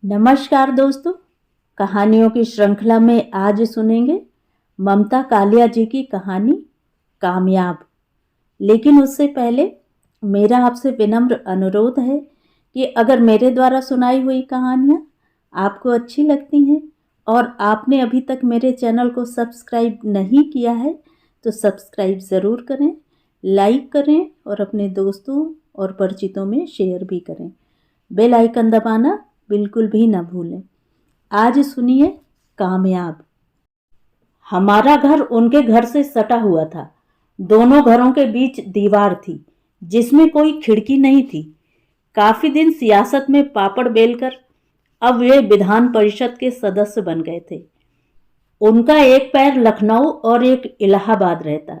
नमस्कार दोस्तों, कहानियों की श्रृंखला में आज सुनेंगे ममता कालिया जी की कहानी कामयाब। लेकिन उससे पहले मेरा आपसे विनम्र अनुरोध है कि अगर मेरे द्वारा सुनाई हुई कहानियाँ आपको अच्छी लगती हैं और आपने अभी तक मेरे चैनल को सब्सक्राइब नहीं किया है तो सब्सक्राइब ज़रूर करें, लाइक करें और अपने दोस्तों और परिचितों में शेयर भी करें। बेल आइकन दबाना बिल्कुल भी ना भूलें। आज सुनिए कामयाब। हमारा घर उनके घर से सटा हुआ था। दोनों घरों के बीच दीवार थी जिसमें कोई खिड़की नहीं थी। काफी दिन सियासत में पापड़ बेलकर अब वे विधान परिषद के सदस्य बन गए थे। उनका एक पैर लखनऊ और एक इलाहाबाद रहता।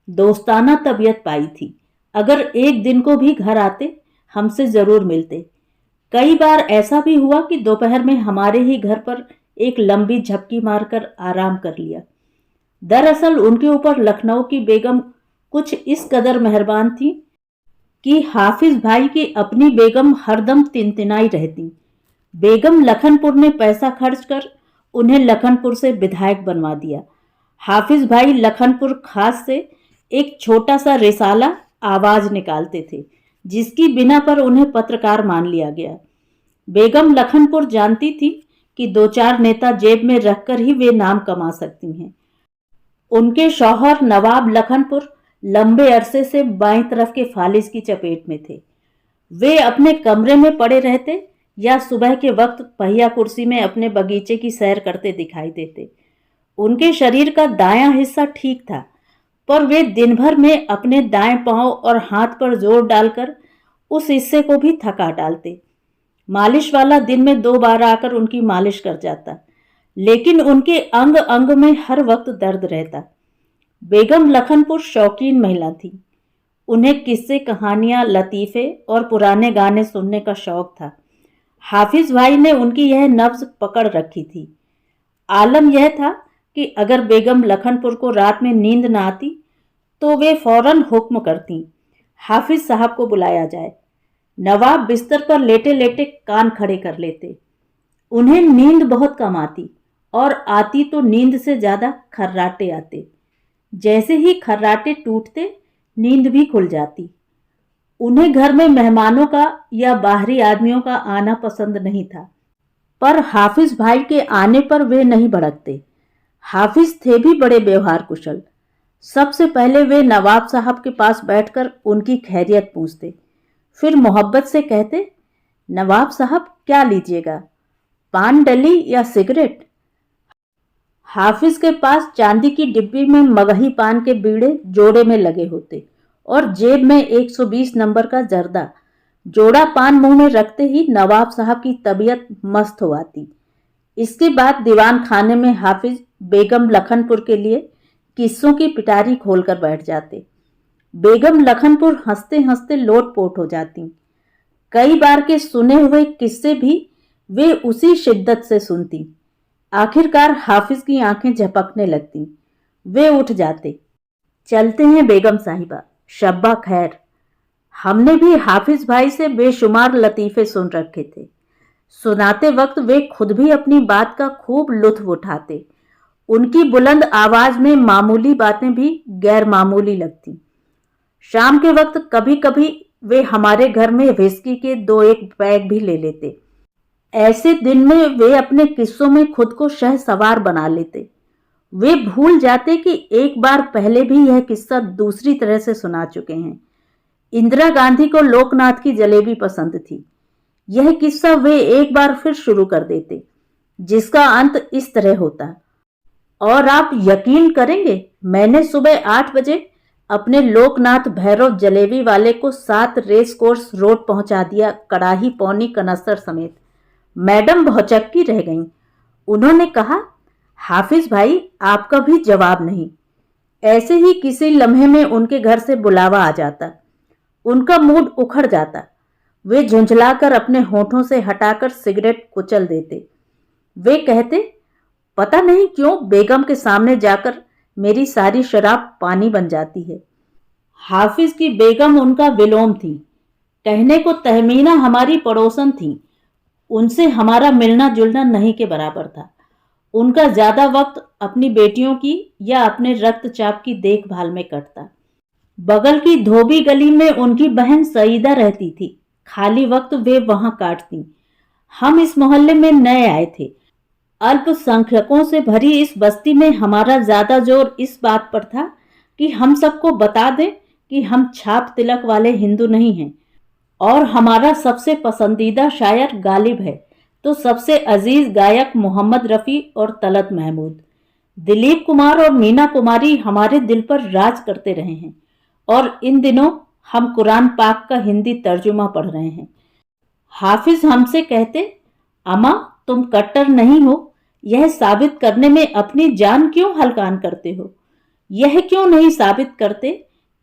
दोस्ताना तबीयत पाई थी। अगर एक दिन को भी घर आते हमसे जरूर मिलते। कई बार ऐसा भी हुआ कि दोपहर में हमारे ही घर पर एक लंबी झपकी मारकर आराम कर लिया। दरअसल उनके ऊपर लखनऊ की बेगम कुछ इस कदर मेहरबान थी कि हाफिज भाई की अपनी बेगम हरदम तिनतिनाई रहती। बेगम लखनपुर ने पैसा खर्च कर उन्हें लखनपुर से विधायक बनवा दिया। हाफिज भाई लखनपुर खास से एक छोटा सा रिसाला आवाज निकालते थे जिसकी बिना पर उन्हें पत्रकार मान लिया गया। बेगम लखनपुर जानती थी कि दो चार नेता जेब में रखकर ही वे नाम कमा सकती हैं। उनके शौहर नवाब लखनपुर लंबे अरसे से बाईं तरफ के फालिज की चपेट में थे। वे अपने कमरे में पड़े रहते या सुबह के वक्त पहिया कुर्सी में अपने बगीचे की सैर करते दिखाई देते। उनके शरीर का दायां हिस्सा ठीक था, पर वे दिन भर में अपने दाएं पांव और हाथ पर जोर डालकर उस हिस्से को भी थका डालते। मालिश वाला दिन में 2 बार आकर उनकी मालिश कर जाता, लेकिन उनके अंग अंग में हर वक्त दर्द रहता। बेगम लखनपुर शौकीन महिला थी। उन्हें किस्से, कहानियां, लतीफे और पुराने गाने सुनने का शौक था। हाफिज भाई ने उनकी यह नब्ज पकड़ रखी थी। आलम यह था कि अगर बेगम लखनपुर को रात में नींद न आती तो वे फौरन हुक्म करती, हाफिज साहब को बुलाया जाए। नवाब बिस्तर पर लेटे लेटे कान खड़े कर लेते। उन्हें नींद बहुत कम आती और आती तो नींद से ज्यादा खर्राटे आते। जैसे ही खर्राटे टूटते नींद भी खुल जाती। उन्हें घर में मेहमानों का या बाहरी आदमियों का आना पसंद नहीं था, पर हाफिज भाई के आने पर वे नहीं भड़कते। हाफिज थे भी बड़े व्यवहार कुशल। सबसे पहले वे नवाब साहब के पास बैठकर उनकी खैरियत पूछते, फिर मोहब्बत से कहते, नवाब साहब क्या लीजिएगा, पान डली या सिगरेट? हाफिज के पास चांदी की डिब्बी में मगही पान के बीड़े जोड़े में लगे होते और जेब में 120 नंबर का जर्दा। जोड़ा पान मुंह में रखते ही नवाब साहब की तबीयत मस्त हो आती। इसके बाद दीवान खाने में हाफिज बेगम लखनपुर के लिए किस्सों की पिटारी खोलकर बैठ जाते। बेगम लखनपुर हंसते हंसते लोटपोट हो जाती। कई बार के सुने हुए किस्से भी वे उसी शिद्दत से सुनती। आखिरकार हाफिज की आंखें झपकने लगती। वे उठ जाते। चलते हैं बेगम साहिबा, शब्बा खैर। हमने भी हाफिज भाई से बेशुमार लतीफे सुन रखे थे। सुनाते वक्त वे खुद भी अपनी बात का खूब लुत्फ उठाते। उनकी बुलंद आवाज में मामूली बातें भी गैर मामूली लगती। शाम के वक्त कभी कभी वे हमारे घर में विस्की के 2-1 पैग भी ले लेते। ऐसे दिन में वे अपने किस्सों में खुद को शहसवार बना लेते। वे भूल जाते कि एक बार पहले भी यह किस्सा दूसरी तरह से सुना चुके हैं। इंदिरा गांधी को लोकनाथ की जलेबी पसंद थी। यह किस्सा वे एक बार फिर शुरू कर देते, जिसका अंत इस तरह होता, और आप यकीन करेंगे, मैंने सुबह 8 बजे अपने लोकनाथ भैरव जलेबी वाले को 7 रेस कोर्स रोड पहुंचा दिया, कड़ाही पौनी कनस्तर समेत। मैडम भौचक्की रह गईं। उन्होंने कहा, हाफिज भाई आपका भी जवाब नहीं। ऐसे ही किसी लम्हे में उनके घर से बुलावा आ जाता। उनका मूड उखड़ जाता। वे झुंझलाकर अपने होठों से हटाकर सिगरेट कुचल देते। वे कहते, पता नहीं क्यों बेगम के सामने जाकर मेरी सारी शराब पानी बन जाती है। हाफिज की बेगम उनका विलोम थी। कहने को तहमीना हमारी पड़ोसन थी। उनसे हमारा मिलना जुलना नहीं के बराबर था। उनका ज्यादा वक्त अपनी बेटियों की या अपने रक्तचाप की देखभाल में कटता। बगल की धोबी गली में उनकी बहन सईदा रहती थी। खाली वक्त वे वहां काटती। हम इस मोहल्ले में नए आए थे। अल्पसंख्यकों से भरी इस बस्ती में हमारा ज्यादा जोर इस बात पर था कि हम सबको बता दें कि हम छाप तिलक वाले हिंदू नहीं हैं और हमारा सबसे पसंदीदा शायर गालिब है, तो सबसे अजीज गायक मोहम्मद रफ़ी और तलत महमूद। दिलीप कुमार और मीना कुमारी हमारे दिल पर राज करते रहे हैं और इन दिनों हम कुरान पाक का हिंदी तर्जुमा पढ़ रहे हैं। हाफिज हमसे कहते, अम्मा तुम कट्टर नहीं हो, यह साबित करने में अपनी जान क्यों हलकान करते हो? यह क्यों नहीं साबित करते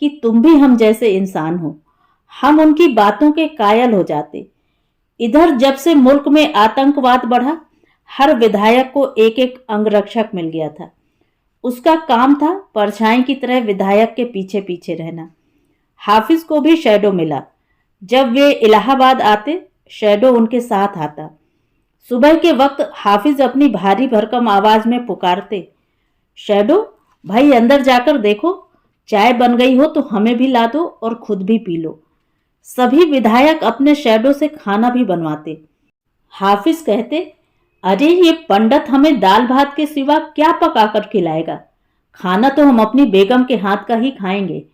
कि तुम भी हम जैसे इंसान हो? हम उनकी बातों के कायल हो जाते। इधर जब से मुल्क में आतंकवाद बढ़ा, हर विधायक को एक एक अंगरक्षक मिल गया था। उसका काम था परछाई की तरह विधायक के पीछे पीछे रहना। हाफिज को भी शैडो मिला। जब वे इलाहाबाद आते, शैडो उनके साथ आता। सुबह के वक्त हाफिज अपनी भारी भरकम आवाज में पुकारते, शैडो भाई अंदर जाकर देखो, चाय बन गई हो तो हमें भी ला दो और खुद भी पी लो। सभी विधायक अपने शैडो से खाना भी बनवाते। हाफिज कहते, अरे ये पंडित हमें दाल भात के सिवा क्या पकाकर खिलाएगा? खाना तो हम अपनी बेगम के हाथ का ही खाएंगे।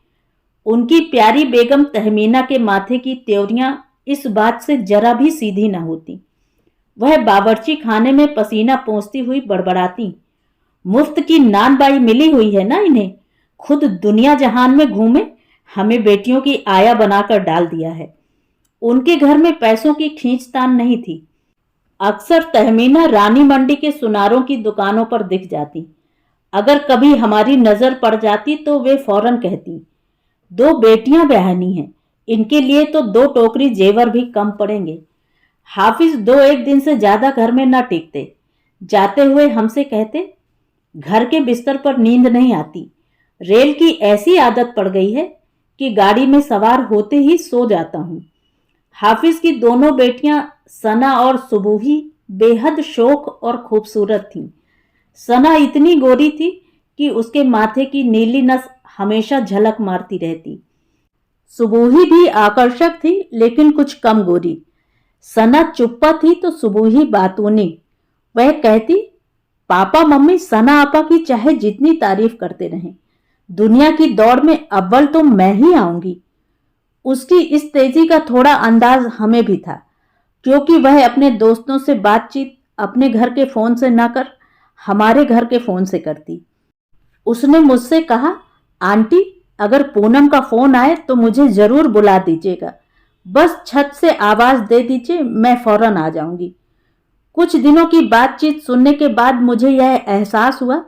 उनकी प्यारी बेगम तहमीना के माथे की त्योरियां इस बात से जरा भी सीधी न होती। वह बावर्ची खाने में पसीना पोंछती हुई बड़बड़ाती, मुफ्त की नानबाई मिली हुई है ना इन्हें, खुद दुनिया जहान में घूमे, हमें बेटियों की आया बनाकर डाल दिया है। उनके घर में पैसों की खींचतान नहीं थी। अक्सर तहमीना रानी मंडी के सुनारों की दुकानों पर दिख जाती। अगर कभी हमारी नजर पड़ जाती तो वे फौरन कहती, 2 बेटियां ब्याहनी हैं, इनके लिए तो 2 टोकरी जेवर भी कम पड़ेंगे। हाफिज 2-1 दिन से ज्यादा घर में न टिकते। जाते हुए हमसे कहते, घर के बिस्तर पर नींद नहीं आती। रेल की ऐसी आदत पड़ गई है कि गाड़ी में सवार होते ही सो जाता हूं। हाफिज की दोनों बेटियां सना और सुबूही बेहद शौक और खूबसूरत थीं। सना इतनी गोरी थी कि उसके माथे की नीली नस हमेशा झलक मारती रहती। सुबूही भी आकर्षक थी लेकिन कुछ कम गोरी। सना चुप्पा थी तो सुबूही बातूनी। वह कहती, पापा मम्मी सना आपा की चाहे जितनी तारीफ करते रहें, दुनिया की दौड़ में अव्वल तो मैं ही आऊंगी। उसकी इस तेजी का थोड़ा अंदाज हमें भी था, क्योंकि वह अपने दोस्तों से बातचीत अपने घर के फोन से न कर हमारे घर के फोन से करती। उसने मुझसे कहा, आंटी अगर पूनम का फोन आए तो मुझे जरूर बुला दीजिएगा, बस छत से आवाज दे दीजिए, मैं फौरन आ जाऊंगी। कुछ दिनों की बातचीत सुनने के बाद मुझे यह एहसास हुआ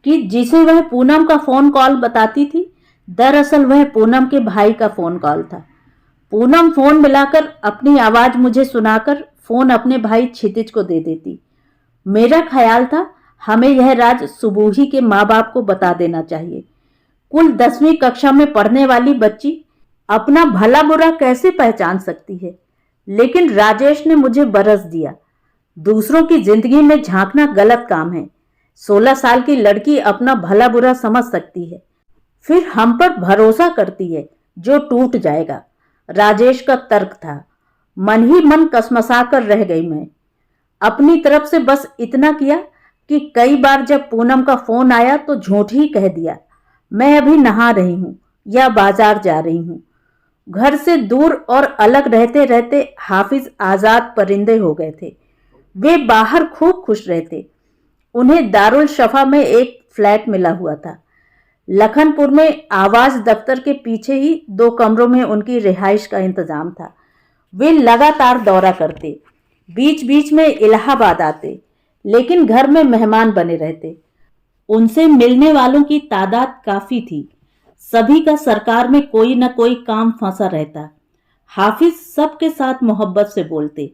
कि जिसे वह पूनम का फोन कॉल बताती थी, दरअसल वह पूनम के भाई का फोन कॉल था। पूनम फोन मिलाकर अपनी आवाज मुझे सुनाकर फोन अपने भाई क्षितिज को दे देती। मेरा ख्याल था हमें यह राज सुबूही के माँ बाप को बता देना चाहिए। कुल 10वीं कक्षा में पढ़ने वाली बच्ची अपना भला बुरा कैसे पहचान सकती है? लेकिन राजेश ने मुझे बरस दिया। दूसरों की जिंदगी में झांकना गलत काम है। 16 साल की लड़की अपना भला बुरा समझ सकती है, फिर हम पर भरोसा करती है जो टूट जाएगा। राजेश का तर्क था। मन ही मन कसमसा कर रह गई मैं। अपनी तरफ से बस इतना किया कि कई बार जब पूनम का फोन आया तो झूठ ही कह दिया, मैं अभी नहा रही हूं या बाजार जा रही हूं। घर से दूर और अलग रहते रहते हाफिज आजाद परिंदे हो गए थे। वे बाहर खूब खुश रहते। उन्हें दारुल शफा में एक फ्लैट मिला हुआ था। लखनपुर में आवाज दफ्तर के पीछे ही 2 कमरों में उनकी रिहाइश का इंतजाम था। वे लगातार दौरा करते, बीच बीच में इलाहाबाद आते, लेकिन घर में मेहमान बने रहते। उनसे मिलने वालों की तादाद काफी थी। सभी का सरकार में कोई न कोई काम फंसा रहता। हाफिज सबके साथ मोहब्बत से बोलते।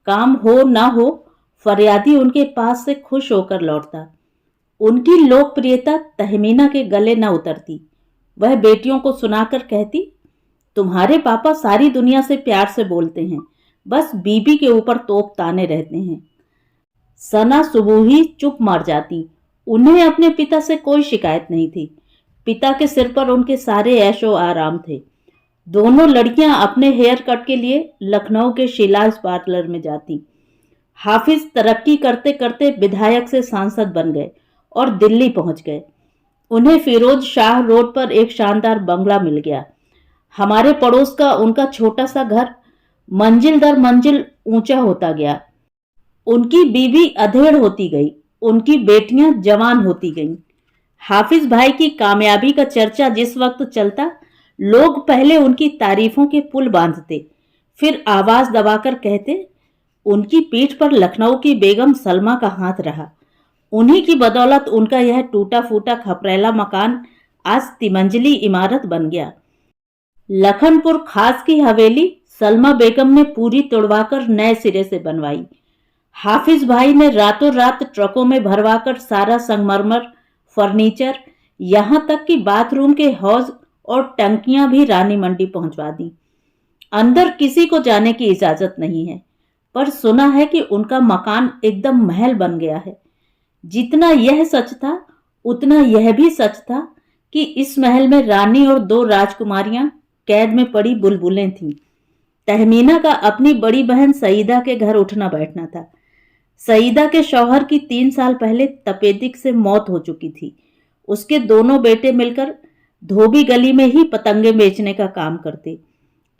काम हो ना हो, फरियादी उनके पास से खुश होकर लौटता। उनकी लोकप्रियता तहमीना के गले न उतरती। वह बेटियों को सुनाकर कहती, तुम्हारे पापा सारी दुनिया से प्यार से बोलते हैं, बस बीबी के ऊपर तोप ताने रहते हैं। सना सुबह ही चुप मर जाती। उन्हें अपने पिता से कोई शिकायत नहीं थी। पिता के सिर पर उनके सारे ऐशो आराम थे। दोनों लड़कियां अपने हेयर कट के लिए लखनऊ के शिलाज पार्लर में जाती। हाफिज तरक्की करते करते विधायक से सांसद बन गए और दिल्ली पहुंच गए। उन्हें फिरोज शाह रोड पर एक शानदार बंगला मिल गया। हमारे पड़ोस का उनका छोटा सा घर मंजिल दर मंजिल ऊंचा होता गया। उनकी बीवी अधेड़ होती गई, उनकी बेटियां जवान होती गईं। हाफिज भाई की कामयाबी का चर्चा जिस वक्त चलता, लोग पहले उनकी तारीफों के पुल बांधते, फिर आवाज दबाकर कहते, उनकी पीठ पर लखनऊ की बेगम सलमा का हाथ रहा। उन्हीं की बदौलत उनका यह टूटा फूटा खपरेला मकान आज तिमंजिली इमारत बन गया। लखनपुर खास की हवेली सलमा बेगम ने पूरी तोड़वाकर नए सिरे से बनवाई। हाफिज भाई ने रातों रात ट्रकों में भरवाकर सारा संगमरमर, फर्नीचर, यहां तक कि बाथरूम के हौज और टंकियां भी रानी मंडी पहुंचवा दी। अंदर किसी को जाने की इजाजत नहीं है, पर सुना है कि उनका मकान एकदम महल बन गया है। जितना यह सच था, उतना यह भी सच था कि इस महल में रानी और 2 राजकुमारियां कैद में पड़ी बुलबुलें थीं। तहमीना का अपनी बड़ी बहन सईदा के घर उठना बैठना था। सईदा के शौहर की 3 साल पहले तपेदिक से मौत हो चुकी थी। उसके दोनों बेटे मिलकर धोबी गली में ही पतंगे बेचने का काम करते।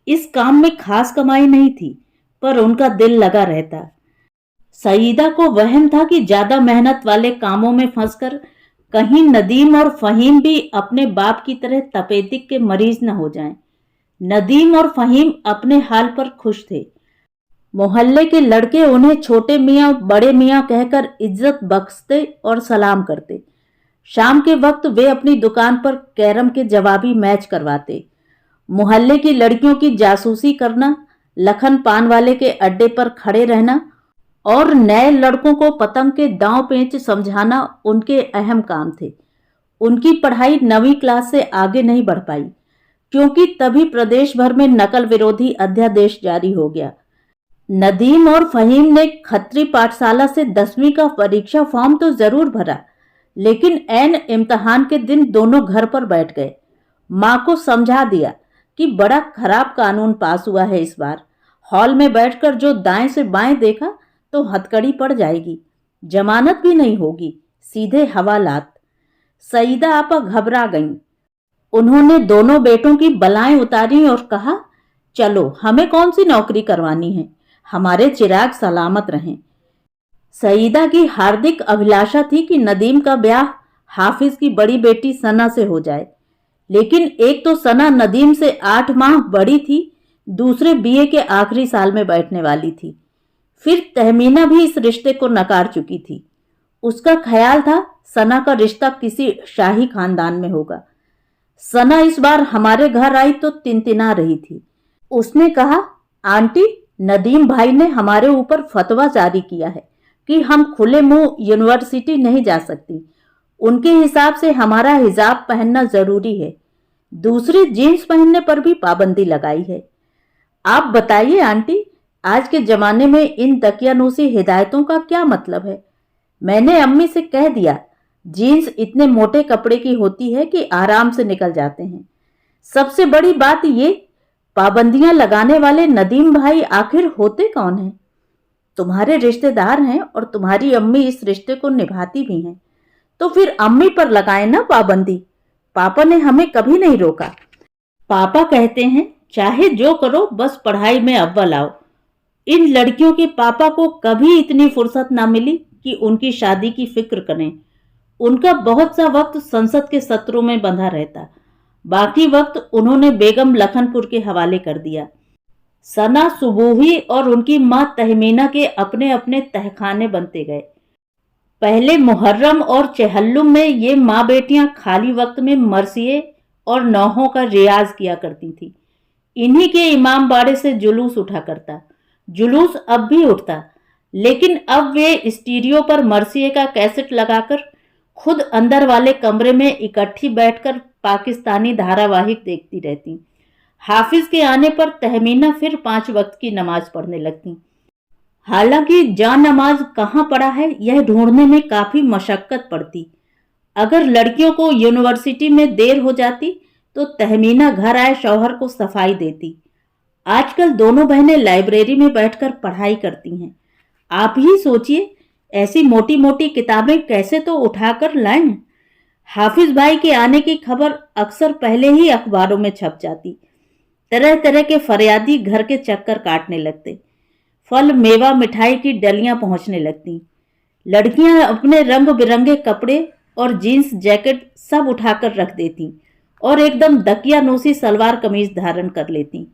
इस काम में खास कमाई नहीं थी, पर उनका दिल लगा रहता। सईदा को वहम था कि ज्यादा मेहनत वाले कामों में फंसकर कहीं नदीम और फहीम भी अपने बाप की तरह तपेदिक के मरीज न हो जाएं। नदीम और फहीम अपने हाल पर खुश थे। मोहल्ले के लड़के उन्हें छोटे मियाँ बड़े मियाँ कहकर इज्जत बख्शते और सलाम करते। शाम के वक्त वे अपनी दुकान पर कैरम के जवाबी मैच करवाते। मोहल्ले की लड़कियों की जासूसी करना, लखन पान वाले के अड्डे पर खड़े रहना और नए लड़कों को पतंग के दांव पेंच समझाना उनके अहम काम थे। उनकी पढ़ाई 9वीं क्लास से आगे नहीं बढ़ पाई, क्योंकि तभी प्रदेश भर में नकल विरोधी अध्यादेश जारी हो गया। नदीम और फहीम ने खत्री पाठशाला से 10वीं का परीक्षा फॉर्म तो जरूर भरा, लेकिन ऐन इम्तिहान के दिन दोनों घर पर बैठ गए। माँ को समझा दिया कि बड़ा खराब कानून पास हुआ है इस बार। हॉल में बैठकर जो दाएं से बाएं देखा तो हथकड़ी पड़ जाएगी, जमानत भी नहीं होगी, सीधे हवालात। सईदा आपा घबरा गईं। उन्होंने दोनों बेटों की बलाएं उतारी और कहा, चलो हमें कौन सी नौकरी करवानी है, हमारे चिराग सलामत रहें। सईदा की हार्दिक अभिलाषा थी कि नदीम का ब्याह हाफिज की बड़ी बेटी सना से हो जाए, लेकिन एक तो सना नदीम से 8 माह बड़ी थी, दूसरे बीए के आखिरी साल में बैठने वाली थी। फिर तहमीना भी इस रिश्ते को नकार चुकी थी। उसका ख्याल था सना का रिश्ता किसी शाही खानदान में होगा। सना इस बार हमारे घर आई तो तिनतिना रही थी। उसने कहा, आंटी, नदीम भाई ने हमारे ऊपर फतवा जारी किया है कि हम खुले मुंह यूनिवर्सिटी नहीं जा सकती। उनके हिसाब से हमारा हिजाब पहनना जरूरी है। दूसरी जीन्स पहनने पर भी पाबंदी लगाई है। आप बताइए आंटी, आज के जमाने में इन दकियानूसी हिदायतों का क्या मतलब है? मैंने अम्मी से कह दिया, जीन्स इतने मोटे कपड़े की होती है कि आराम से निकल जाते हैं। सबसे बड़ी बात ये, पाबंदियां लगाने वाले नदीम भाई आखिर होते कौन हैं? तुम्हारे रिश्तेदार हैं और तुम्हारी अम्मी इस रिश्ते को निभाती भी हैं, तो फिर अम्मी पर लगाए ना पाबंदी। पापा ने हमें कभी नहीं रोका। पापा कहते हैं, चाहे जो करो बस पढ़ाई में अव्वल आओ। इन लड़कियों के पापा को कभी इतनी फुर्सत ना मिली कि उनकी शादी की फिक्र करें। उनका बहुत सा वक्त संसद के सत्रों में बंधा रहता, बाकी वक्त उन्होंने बेगम लखनपुर के हवाले कर दिया। सना सुबूही और उनकी मां तहमीना के अपने अपने तहखाने बनते गए। पहले मुहर्रम और चहल्लुम में ये माँ बेटियां खाली वक्त में मरसिए और नौहों का रियाज किया करती थी। इन्हीं के इमाम बाड़े से जुलूस उठा करता। जुलूस अब भी उठता, लेकिन अब वे स्टीरियो पर मरसिए का कैसेट लगाकर खुद अंदर वाले कमरे में इकट्ठी बैठकर पाकिस्तानी धारावाहिक देखती रहती। हाफिज के आने पर तहमीना फिर 5 वक्त की नमाज पढ़ने लगती। हालांकि जा नमाज कहाँ पड़ा है यह ढूंढने में काफी मशक्कत पड़ती। अगर लड़कियों को यूनिवर्सिटी में देर हो जाती तो तहमीना घर आए शौहर को सफाई देती। आजकल दोनों बहनें लाइब्रेरी में बैठकर पढ़ाई करती हैं। आप ही सोचिए, ऐसी मोटी मोटी किताबें कैसे तो उठाकर लाएं। हाफिज भाई के आने की खबर अक्सर पहले ही अखबारों में छप जाती। तरह तरह के फरियादी घर के चक्कर काटने लगते। फल मेवा मिठाई की डलियां पहुंचने लगती। लड़कियां अपने रंग बिरंगे कपड़े और जीन्स जैकेट सब उठाकर रख देती और एकदम दकियानूसी सलवार कमीज धारण कर लेती।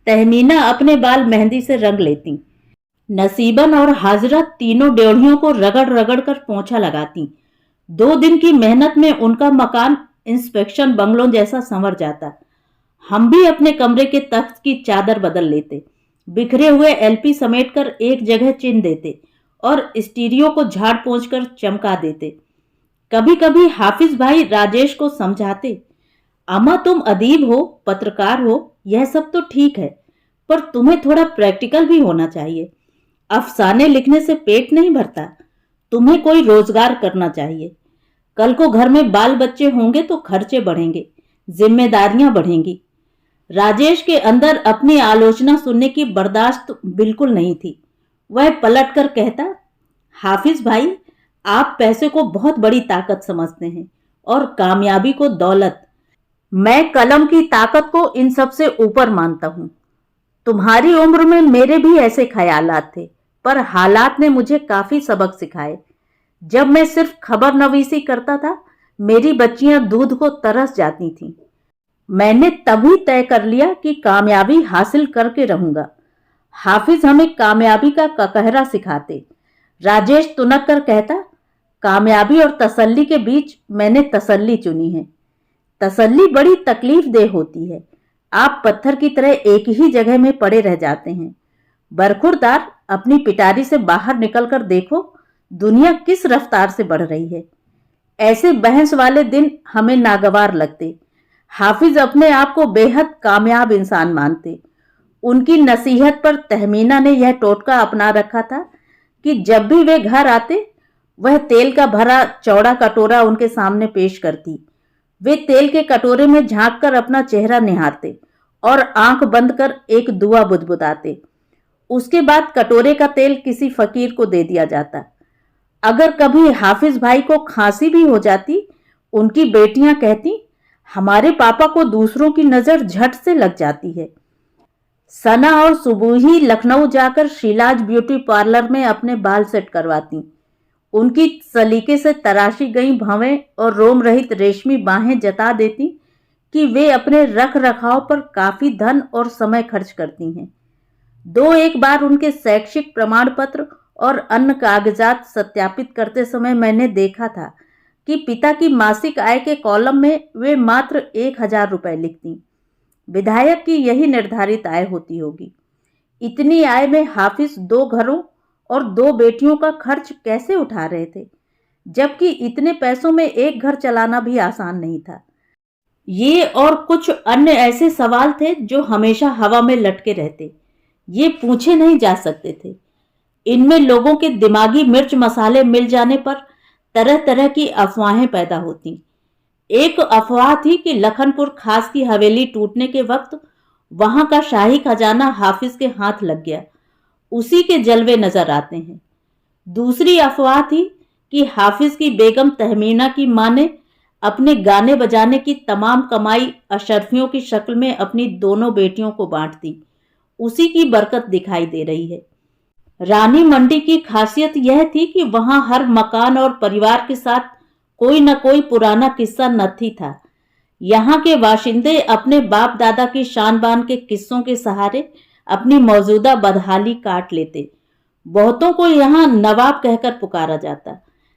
तहमीना अपने बाल मेहंदी से रंग लेती। नसीबन और हाजरा तीनों ड्योढ़ियों को रगड़ रगड़ कर पोंछा लगाती। 2 दिन की मेहनत में उनका मकान इंस्पेक्शन बंगलों जैसा संवर जाता। हम भी अपने कमरे के तख्त की चादर बदल लेते, बिखरे हुए एलपी समेटकर एक जगह चिन देते और स्टीरियो को झाड़ पोंछ कर चमका देते। कभी कभी हाफिज भाई राजेश को समझाते, अम्मा तुम अदीब हो, पत्रकार हो, यह सब तो ठीक है, पर तुम्हें थोड़ा प्रैक्टिकल भी होना चाहिए। अफसाने लिखने से पेट नहीं भरता, तुम्हें कोई रोजगार करना चाहिए। कल को घर में बाल बच्चे होंगे तो खर्चे बढ़ेंगे, जिम्मेदारियां बढ़ेंगी। राजेश के अंदर अपनी आलोचना सुनने की बर्दाश्त बिल्कुल नहीं थी। वह पलट कर कहता, हाफिज भाई आप पैसे को बहुत बड़ी ताकत समझते हैं और कामयाबी को दौलत। मैं कलम की ताकत को इन सब से ऊपर मानता हूं। तुम्हारी उम्र में मेरे भी ऐसे ख्यालात थे, पर हालात ने मुझे काफी सबक सिखाए। जब मैं सिर्फ खबर नवीसी करता था, मेरी बच्चियां दूध को तरस जाती थीं। मैंने तभी तय कर लिया कि कामयाबी हासिल करके रहूंगा। हाफिज हमें कामयाबी का ककहरा सिखाते। राजेश तुनक कर कहता, कामयाबी और तसल्ली के बीच मैंने तसल्ली चुनी है। तसल्ली बड़ी तकलीफ देह होती है। आप पत्थर की तरह एक ही जगह में पड़े रह जाते हैं। बरखुरदार, अपनी पिटारी से बाहर निकलकर देखो, दुनिया किस रफ्तार से बढ़ रही है। ऐसे बहस वाले दिन हमें नागवार लगते। हाफिज अपने आप को बेहद कामयाब इंसान मानते। उनकी नसीहत पर तहमीना ने यह टोटका अपना रखा था कि जब भी वे घर आते, वह तेल का भरा चौड़ा कटोरा उनके सामने पेश करती। वे तेल के कटोरे में झांक कर अपना चेहरा निहारते और आंख बंद कर एक दुआ बुदबुदाते। उसके बाद कटोरे का तेल किसी फकीर को दे दिया जाता। अगर कभी हाफिज भाई को खांसी भी हो जाती, उनकी बेटियां कहती, हमारे पापा को दूसरों की नजर झट से लग जाती है। सना और सुबुही लखनऊ जाकर शीलाज ब्यूटी पार्लर में अपने बाल सेट करवाती। उनकी सलीके से तराशी गई भवें और रोम रहित रेशमी बाहें जता देती कि वे अपने रख रखाव पर काफी धन और समय खर्च करती हैं। 2-1 बार उनके शैक्षिक प्रमाण पत्र और अन्य कागजात सत्यापित करते समय मैंने देखा था कि पिता की मासिक आय के कॉलम में वे मात्र 1000 रुपए लिखती। विधायक की यही निर्धारित आय होती होगी। इतनी आय में हाफिज 2 घरों और 2 बेटियों का खर्च कैसे उठा रहे थे, जबकि इतने पैसों में एक घर चलाना भी आसान नहीं था। ये और कुछ अन्य ऐसे सवाल थे जो हमेशा हवा में लटके रहते। ये पूछे नहीं जा सकते थे। इनमें लोगों के दिमागी मिर्च मसाले मिल जाने पर तरह तरह की अफवाहें पैदा होती। एक अफवाह थी कि लखनपुर खास की हवेली टूटने के वक्त वहां का शाही खजाना हाफिज के हाथ लग गया, उसी के जलवे नजर आते हैं। दूसरी अफवाह थी कि हाफिज की बेगम तहमीना की मां ने अपने गाने बजाने की तमाम कमाई अशरफियों की शक्ल में अपनी दोनों बेटियों को बांट दी, उसी की बरकत दिखाई दे रही है। रानी मंडी की खासियत यह थी कि वहां हर मकान और परिवार के साथ कोई न कोई पुराना किस्सा नत्थी था। यहाँ के बाशिंदे अपने बाप दादा की शान बान के किस्सों के सहारे अपनी मौजूदा बदहाली काट लेते। बहुतों को यहाँ नवाब कहकर पुकारा जाता,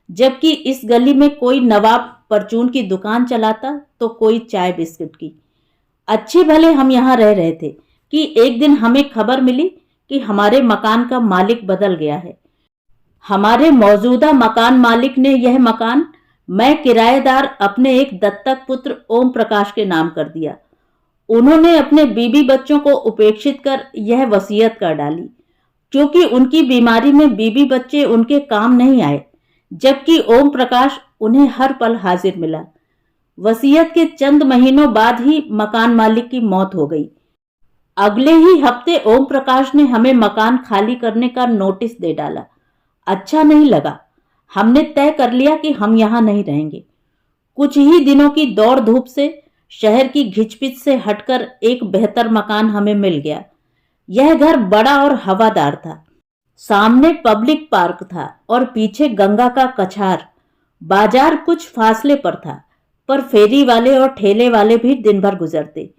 जबकि इस गली में कोई नवाब परचून की दुकान चलाता तो कोई चाय बिस्किट की। अच्छे भले हम यहाँ रह रहे थे कि एक दिन हमें खबर मिली कि हमारे मकान का मालिक बदल गया है। हमारे मौजूदा मकान मालिक ने यह मकान मैं किराएदार अपने एक दत्तक पुत्र ओम प्रकाश के नाम कर दिया। उन्होंने अपने बीबी बच्चों को उपेक्षित कर यह वसीयत कर डाली, क्योंकि उनकी बीमारी में बीबी बच्चे उनके काम नहीं आए, जबकि ओम प्रकाश उन्हें हर पल हाजिर मिला। वसीयत के चंद महीनों बाद ही मकान मालिक की मौत हो गई। अगले ही हफ्ते ओम प्रकाश ने हमें मकान खाली करने का नोटिस दे डाला। अच्छा नहीं लगा। हमने तय कर लिया कि हम यहाँ नहीं रहेंगे। कुछ ही दिनों की दौड़ धूप से, शहर की घिचपिच से हटकर एक बेहतर मकान हमें मिल गया। यह घर बड़ा और हवादार था। सामने पब्लिक पार्क था और पीछे गंगा का कछार। बाजार कुछ फासले पर था, पर फेरी वाले और ठेले वाले भी दिन भर गुजरते।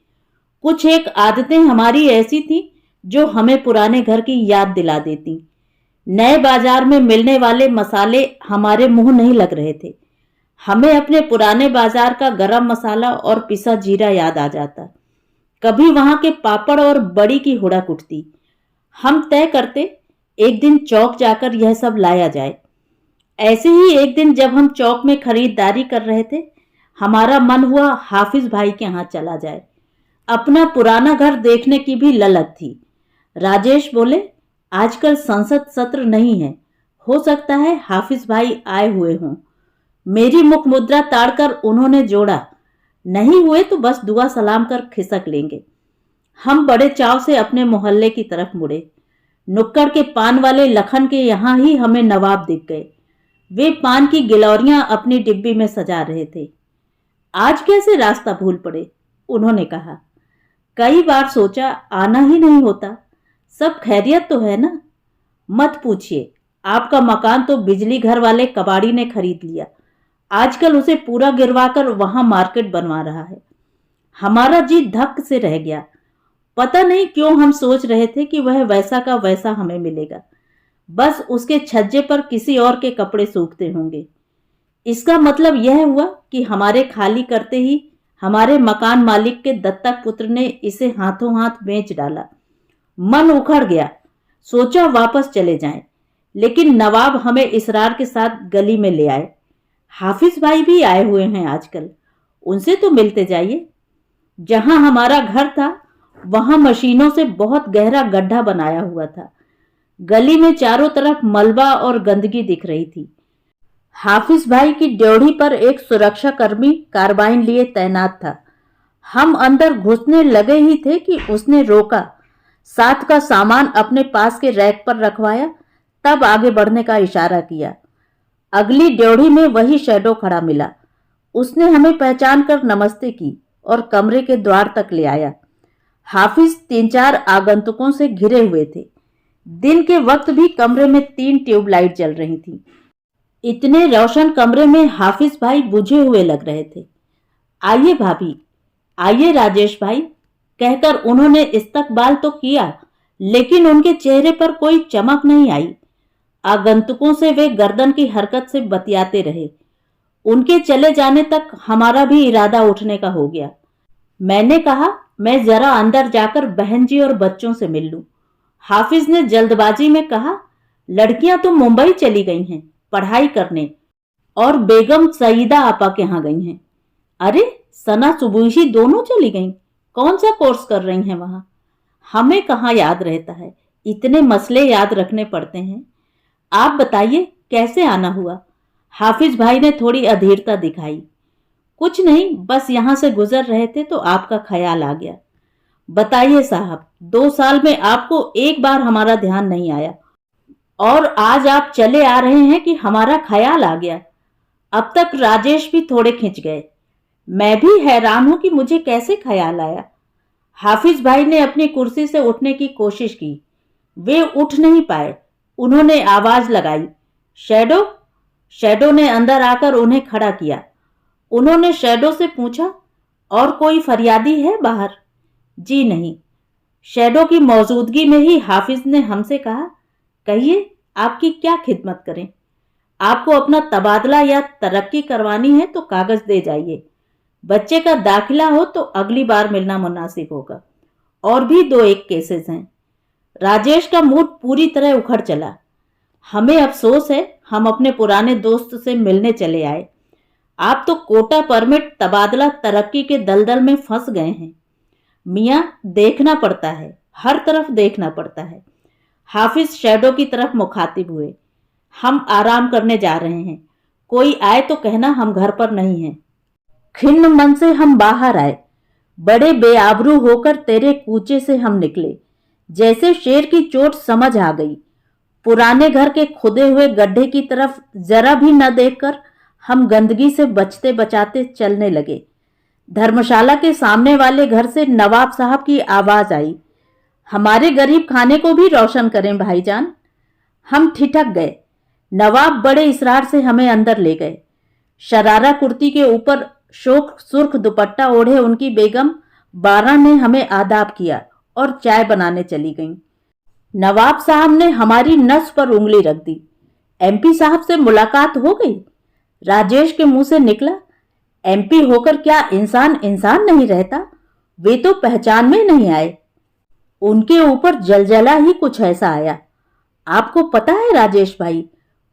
कुछ एक आदतें हमारी ऐसी थी जो हमें पुराने घर की याद दिला देती। नए बाजार में मिलने वाले मसाले हमारे मुंह नहीं लग रहे थे। हमें अपने पुराने बाजार का गरम मसाला और पिसा जीरा याद आ जाता। कभी वहां के पापड़ और बड़ी की हुड़क उठती। हम तय करते एक दिन चौक जाकर यह सब लाया जाए। ऐसे ही एक दिन जब हम चौक में खरीदारी कर रहे थे, हमारा मन हुआ हाफिज भाई के यहाँ चला जाए। अपना पुराना घर देखने की भी ललक थी। राजेश बोले, आजकल संसद सत्र नहीं है, हो सकता है हाफिज भाई आए हुए हों। मेरी मुख मुद्रा ताड़कर उन्होंने जोड़ा, नहीं हुए तो बस दुआ सलाम कर खिसक लेंगे। हम बड़े चाव से अपने मोहल्ले की तरफ मुड़े। नुक्कड़ के पान वाले लखन के यहाँ ही हमें नवाब दिख गए। वे पान की गिलौरियां अपनी डिब्बी में सजा रहे थे। आज कैसे रास्ता भूल पड़े, उन्होंने कहा। कई बार सोचा आना ही नहीं होता। सब खैरियत तो है ना? मत पूछिए, आपका मकान तो बिजली घर वाले कबाड़ी ने खरीद लिया। आजकल उसे पूरा गिरवाकर वहां मार्केट बनवा रहा है। हमारा जी धक से रह गया। पता नहीं क्यों हम सोच रहे थे कि वह वैसा का वैसा हमें मिलेगा, बस उसके छज्जे पर किसी और के कपड़े सूखते होंगे। इसका मतलब यह हुआ कि हमारे खाली करते ही हमारे मकान मालिक के दत्तक पुत्र ने इसे हाथों हाथ बेच डाला। मन उखड़ गया। सोचा वापस चले जाएं, लेकिन नवाब हमें इसरार के साथ गली में ले आए। हाफिज भाई भी आए हुए हैं आजकल, उनसे तो मिलते जाइए। जहां हमारा घर था वहां मशीनों से बहुत गहरा गड्ढा बनाया हुआ था। गली में चारों तरफ मलबा और गंदगी दिख रही थी। हाफिज भाई की ड्योढ़ी पर एक सुरक्षा कर्मी कार्बाइन लिए तैनात था। हम अंदर घुसने लगे ही थे कि उसने रोका, साथ का सामान अपने पास के रैक पर रखवाया, तब आगे बढ़ने का इशारा किया। अगली ड्योढ़ी में वही शैडो खड़ा मिला। उसने हमें पहचान कर नमस्ते की और कमरे के द्वार तक ले आया। हाफिज 3-4 आगंतुकों से घिरे हुए थे। दिन के वक्त भी कमरे में 3 ट्यूबलाइट जल रही थी। इतने रोशन कमरे में हाफिज भाई बुझे हुए लग रहे थे। आइए भाभी, आइए राजेश भाई, कहकर उन्होंने इस्तकबाल तो किया, लेकिन उनके चेहरे पर कोई चमक नहीं आई। आगंतुकों से वे गर्दन की हरकत से बतियाते रहे। उनके चले जाने तक हमारा भी इरादा उठने का हो गया। मैंने कहा, मैं जरा अंदर जाकर बहन जी और बच्चों से मिल लूं। हाफिज ने जल्दबाजी में कहा, लड़कियां तो मुंबई चली गई हैं पढ़ाई करने, और बेगम सईदा आपा के यहाँ गई हैं। अरे, सना सुबुशी दोनों चली गईं? कौन सा कोर्स कर रही हैं वहां? हमें कहाँ याद रहता है, इतने मसले याद रखने पड़ते हैं। आप बताइए कैसे आना हुआ? हाफिज भाई ने थोड़ी अधीरता दिखाई। कुछ नहीं, बस यहां से गुजर रहे थे तो आपका ख्याल आ गया। बताइए साहब, 2 साल में आपको एक बार हमारा ध्यान नहीं आया, और आज आप चले आ रहे हैं कि हमारा ख्याल आ गया। अब तक राजेश भी थोड़े खिंच गए। मैं भी हैरान हूं कि मुझे कैसे ख्याल आया। हाफिज भाई ने अपनी कुर्सी से उठने की कोशिश की। वे उठ नहीं पाए। उन्होंने आवाज लगाई, शैडो। शैडो ने अंदर आकर उन्हें खड़ा किया। उन्होंने शैडो से पूछा, और कोई फरियादी है बाहर? जी नहीं। शैडो की मौजूदगी में ही हाफिज ने हमसे कहा, कहिए आपकी क्या खिदमत करें? आपको अपना तबादला या तरक्की करवानी है तो कागज दे जाइए। बच्चे का दाखिला हो तो अगली बार मिलना मुनासिब होगा। और भी 2-1 केसेस हैं। राजेश का मूड पूरी तरह उखड़ चला। हमें अफसोस है, हम अपने पुराने दोस्त से मिलने चले आए। आप तो कोटा परमिट, तबादला, तरक्की के दलदल में फंस गए हैं। मियाँ देखना पड़ता है, हर तरफ देखना पड़ता है। हाफिज शैडो की तरफ मुखातिब हुए। हम आराम करने जा रहे हैं, कोई आए तो कहना हम घर पर नहीं हैं। खिन्न मन से हम बाहर आए। बड़े बेआबरू होकर तेरे कूचे से हम निकले। जैसे शेर की चोट समझ आ गई। पुराने घर के खुदे हुए गड्ढे की तरफ जरा भी न देखकर हम गंदगी से बचते बचाते चलने लगे। धर्मशाला के सामने वाले घर से नवाब साहब की आवाज आई, हमारे गरीब खाने को भी रोशन करें भाईजान। हम ठिठक गए। नवाब बड़े इसरार से हमें अंदर ले गए। शरारा कुर्ती के ऊपर शोक सुर्ख दुपट्टा ओढ़े उनकी बेगम बारा ने हमें आदाब किया और चाय बनाने चली गईं। नवाब साहब ने हमारी नस पर उंगली रख दी। एमपी साहब से मुलाकात हो गई? राजेश के मुंह से निकला, एमपी होकर क्या इंसान इंसान नहीं रहता? वे तो पहचान में नहीं आए। उनके ऊपर जलजला ही कुछ ऐसा आया। आपको पता है राजेश भाई,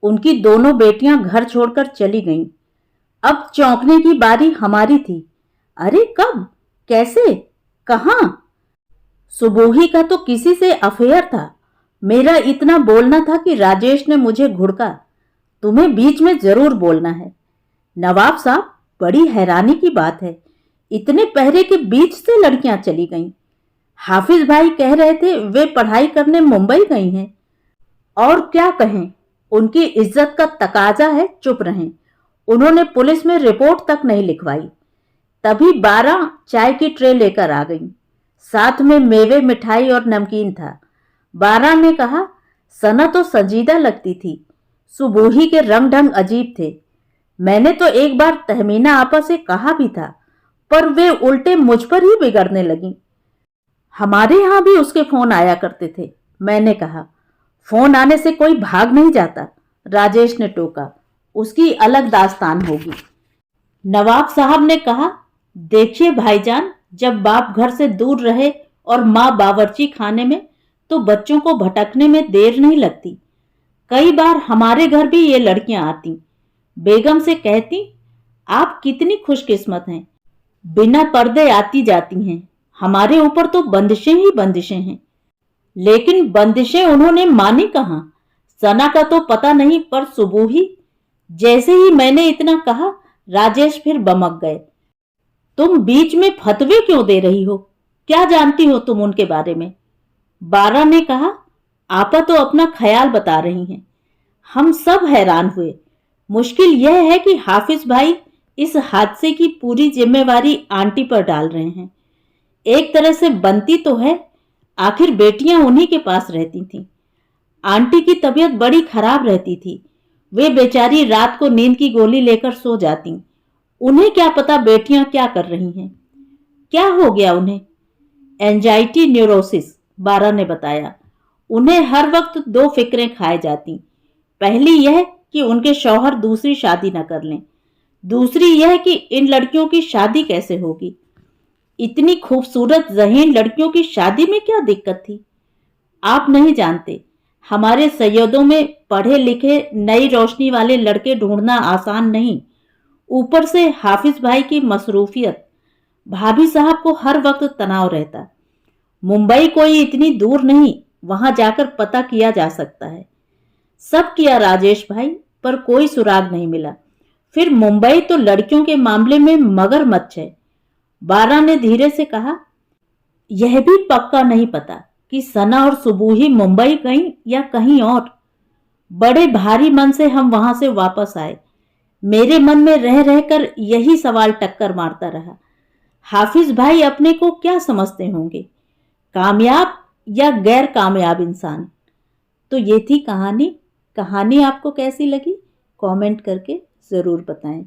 उनकी दोनों बेटियां घर छोड़कर चली गईं। अब चौंकने की बारी हमारी थी। अरे कब, कैसे, कहां? सुबोही का तो किसी से अफेयर था। मेरा इतना बोलना था कि राजेश ने मुझे घुड़का, तुम्हें बीच में जरूर बोलना है। नवाब साहब, बड़ी हैरानी की बात है, इतने पहरे के बीच से लड़कियां चली गईं। हाफिज भाई कह रहे थे वे पढ़ाई करने मुंबई गई हैं। और क्या कहें, उनकी इज्जत का तकाजा है, चुप रहें। उन्होंने पुलिस में रिपोर्ट तक नहीं लिखवाई। तभी 12 चाय की ट्रे लेकर आ गईं। साथ में मेवे, मिठाई और नमकीन था। 12 ने कहा, सना तो संजीदा लगती थी, सुबोही के रंग ढंग अजीब थे। मैंने तो एक बार तहमीना आपा से कहा भी था, पर वे उल्टे मुझ पर ही बिगड़ने लगी। हमारे यहां भी उसके फोन आया करते थे। मैंने कहा, फोन आने से कोई भाग नहीं जाता। राजेश ने टोका, उसकी अलग दास्तान होगी। नवाब साहब ने कहा, देखिए भाईजान, जब बाप घर से दूर रहे और माँ बावर्ची खाने में, तो बच्चों को भटकने में देर नहीं लगती। कई बार हमारे घर भी ये लड़कियां आती, बेगम से कहती, आप कितनी खुशकिस्मत हैं, बिना पर्दे आती जाती हैं। हमारे ऊपर तो बंदिशें ही बंदिशें हैं। लेकिन बंदिशें उन्होंने मानी कहां। सना का तो पता नहीं, पर सुबोही, जैसे ही मैंने इतना कहा, राजेश फिर बमक गए। तुम बीच में फतवे क्यों दे रही हो? क्या जानती हो तुम उनके बारे में? 12 ने कहा, आपा तो अपना ख्याल बता रही हैं। हम सब हैरान हुए। मुश्किल यह है कि हाफिज भाई इस हादसे की पूरी जिम्मेवारी आंटी पर डाल रहे हैं। एक तरह से बनती तो है, आखिर बेटियां उन्हीं के पास रहती थीं। आंटी की तबीयत बड़ी खराब रहती थी। वे बेचारी रात को नींद की गोली लेकर सो जाती। उन्हें क्या पता बेटियां क्या कर रही हैं। क्या हो गया उन्हें? एंजाइटी न्यूरोसिस, 12 ने बताया। उन्हें हर वक्त 2 फिक्रें खाए जाती। पहली यह कि उनके शौहर दूसरी शादी न कर लें। दूसरी यह कि इन लड़कियों की शादी कैसे होगी। इतनी खूबसूरत ज़हीन लड़कियों की शादी में क्या दिक्कत थी? आप नहीं जानते, हमारे सैयदों में पढ़े लिखे नई रोशनी वाले लड़के ढूंढना आसान नहीं। ऊपर से हाफिज भाई की मसरूफियत, भाभी साहब को हर वक्त तनाव रहता। मुंबई कोई इतनी दूर नहीं, वहां जाकर पता किया जा सकता है। सब किया राजेश भाई, पर कोई सुराग नहीं मिला। फिर मुंबई तो लड़कियों के मामले में मगरमच्छ है। 12 ने धीरे से कहा, यह भी पक्का नहीं पता कि सना और सुबूही मुंबई गईं या कहीं और। बड़े भारी मन से हम वहां से वापस आए। मेरे मन में रह रहकर यही सवाल टक्कर मारता रहा, हाफिज भाई अपने को क्या समझते होंगे, कामयाब या गैर कामयाब इंसान। तो ये थी कहानी। कहानी आपको कैसी लगी कमेंट करके ज़रूर बताएं।